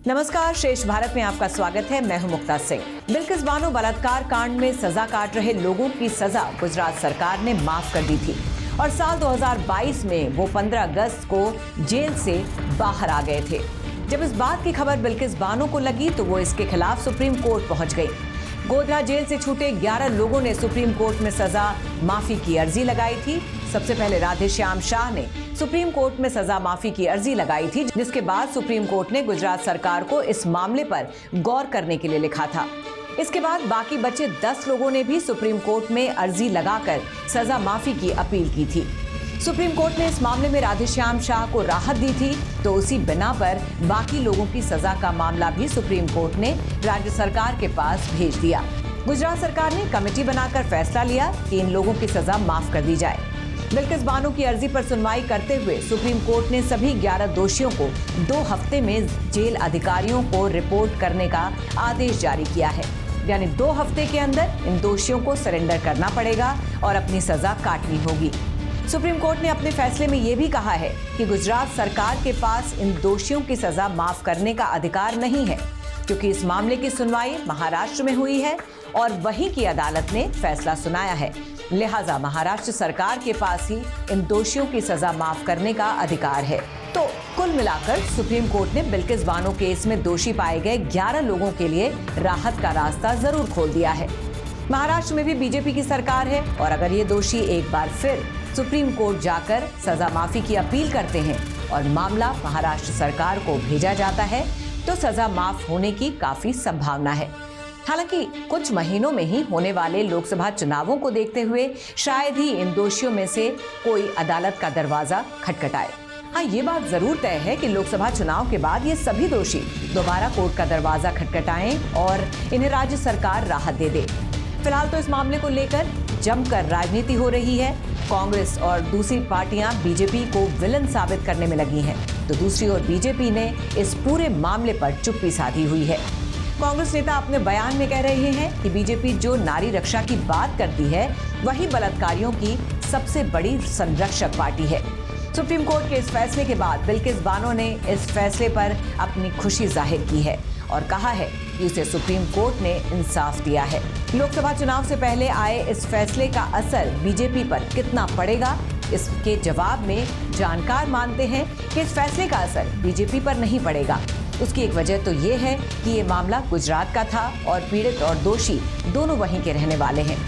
नमस्कार, श्रेष्ठ भारत में आपका स्वागत है। मैं हूं मुक्ता सिंह। बिल्किस बानो बलात्कार कांड में सजा काट रहे लोगों की सजा गुजरात सरकार ने माफ कर दी थी और साल 2022 में वो 15 अगस्त को जेल से बाहर आ गए थे। जब इस बात की खबर बिल्किस बानो को लगी तो वो इसके खिलाफ सुप्रीम कोर्ट पहुंच गई। गोधरा जेल से छूटे 11 लोगों ने सुप्रीम कोर्ट में सजा माफी की अर्जी लगाई थी। सबसे पहले राधेश्याम शाह ने सुप्रीम कोर्ट में सजा माफी की अर्जी लगाई थी, जिसके बाद सुप्रीम कोर्ट ने गुजरात सरकार को इस मामले पर गौर करने के लिए लिखा था। इसके बाद बाकी बचे 10 लोगों ने भी सुप्रीम कोर्ट में अर्जी लगाकर सजा माफी की अपील की थी। सुप्रीम कोर्ट ने इस मामले में राधेश्याम शाह को राहत दी थी, तो उसी बिना पर बाकी लोगों की सजा का मामला भी सुप्रीम कोर्ट ने राज्य सरकार के पास भेज दिया। गुजरात सरकार ने कमेटी बनाकर फैसला लिया कि इन लोगों की सजा माफ कर दी जाए। बिल्किस बानो की अर्जी पर सुनवाई करते हुए सुप्रीम कोर्ट ने सभी 11 दोषियों को 2 हफ्ते में जेल अधिकारियों को रिपोर्ट करने का आदेश जारी किया है। यानी 2 हफ्ते के अंदर इन दोषियों को सरेंडर करना पड़ेगा और अपनी सजा काटनी होगी। सुप्रीम कोर्ट ने अपने फैसले में ये भी कहा है कि गुजरात सरकार के पास इन दोषियों की सजा माफ करने का अधिकार नहीं है, क्योंकि इस मामले की सुनवाई महाराष्ट्र में हुई है और वहीं की अदालत ने फैसला सुनाया है। लिहाजा महाराष्ट्र सरकार के पास ही इन दोषियों की सजा माफ करने का अधिकार है। तो कुल मिलाकर सुप्रीम कोर्ट ने बिल्किस बानो केस में दोषी पाए गए 11 लोगों के लिए राहत का रास्ता जरूर खोल दिया है। महाराष्ट्र में भी बीजेपी की सरकार है और अगर ये दोषी एक बार फिर सुप्रीम कोर्ट जाकर सजा माफी की अपील करते हैं और मामला महाराष्ट्र सरकार को भेजा जाता है तो सजा माफ होने की काफी संभावना है। हालांकि कुछ महीनों में ही होने वाले लोकसभा चुनावों को देखते हुए शायद ही इन दोषियों में से कोई अदालत का दरवाजा खटखटाए। हाँ, ये बात जरूर तय है कि लोकसभा चुनाव के बाद ये सभी दोषी दोबारा कोर्ट का दरवाजा खटखटाएं और इन्हें राज्य सरकार राहत दे दे। फिलहाल तो इस मामले को लेकर जमकर राजनीति हो रही है। कांग्रेस और दूसरी पार्टियां बीजेपी को विलन साबित करने में लगी हैं, तो दूसरी ओर बीजेपी ने इस पूरे मामले पर चुप्पी साधी हुई है। कांग्रेस नेता अपने बयान में कह रहे हैं कि बीजेपी जो नारी रक्षा की बात करती है वही बलात्कारियों की सबसे बड़ी संरक्षक पार्टी है। सुप्रीम कोर्ट के इस फैसले के बाद बिल्किस बानो ने इस फैसले पर अपनी खुशी जाहिर की है और कहा है कि उसे सुप्रीम कोर्ट ने इंसाफ दिया है। लोकसभा चुनाव से पहले आए इस फैसले का असर बीजेपी पर कितना पड़ेगा, इसके जवाब में जानकार मानते हैं कि इस फैसले का असर बीजेपी पर नहीं पड़ेगा। उसकी एक वजह तो ये है कि ये मामला गुजरात का था और पीड़ित और दोषी दोनों वहीं के रहने वाले हैं।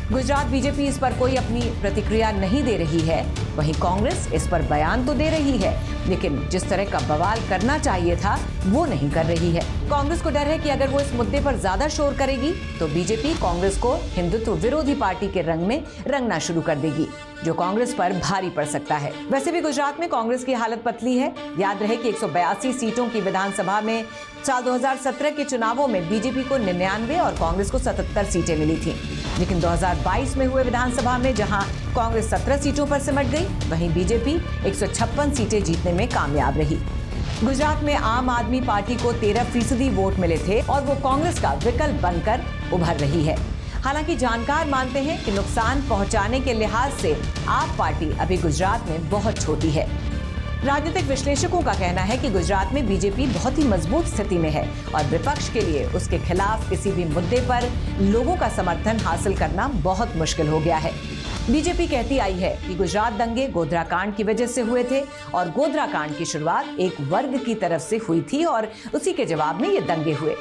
गुजरात बीजेपी इस पर कोई अपनी प्रतिक्रिया नहीं दे रही है, वहीं कांग्रेस इस पर बयान तो दे रही है, लेकिन जिस तरह का बवाल करना चाहिए था वो नहीं कर रही है। कांग्रेस को डर है कि अगर वो इस मुद्दे पर ज्यादा शोर करेगी तो बीजेपी कांग्रेस को हिंदुत्व विरोधी पार्टी के रंग में रंगना शुरू कर देगी, जो कांग्रेस पर भारी पड़ सकता है। वैसे भी गुजरात में कांग्रेस की हालत पतली है। याद रहे कि 182 सीटों की विधानसभा में साल 2017 के चुनावों में बीजेपी को 99 और कांग्रेस को 77 सीटें मिली थी, लेकिन 2022 में हुए विधानसभा में जहां कांग्रेस 17 सीटों पर सिमट गई, वहीं बीजेपी 156 सीटें जीतने में कामयाब रही। गुजरात में आम आदमी पार्टी को 13% वोट मिले थे और वो कांग्रेस का विकल्प बनकर उभर रही है। हालांकि जानकार मानते हैं कि नुकसान पहुंचाने के लिहाज से आप पार्टी अभी गुजरात में बहुत छोटी है। राजनीतिक विश्लेषकों का कहना है कि गुजरात में बीजेपी बहुत ही मजबूत स्थिति में है और विपक्ष के लिए उसके खिलाफ किसी भी मुद्दे पर लोगों का समर्थन हासिल करना बहुत मुश्किल हो गया है। बीजेपी कहती आई है कि गुजरात दंगे गोधरा कांड की वजह से हुए थे और गोधरा कांड की शुरुआत एक वर्ग की तरफ से हुई थी और उसी के जवाब में ये दंगे हुए।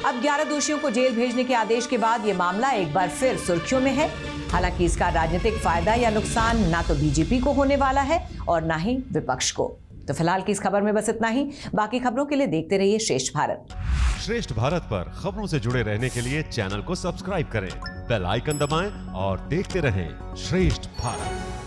अब 11 दोषियों को जेल भेजने के आदेश के बाद ये मामला एक बार फिर सुर्खियों में है। हालांकि इसका राजनीतिक फायदा या नुकसान ना तो बीजेपी को होने वाला है और ना ही विपक्ष को। तो फिलहाल की इस खबर में बस इतना ही। बाकी खबरों के लिए देखते रहिए श्रेष्ठ भारत। श्रेष्ठ भारत पर खबरों से जुड़े रहने के लिए चैनल को सब्सक्राइब करें, बेल आइकन दबाएं और देखते रहें श्रेष्ठ भारत।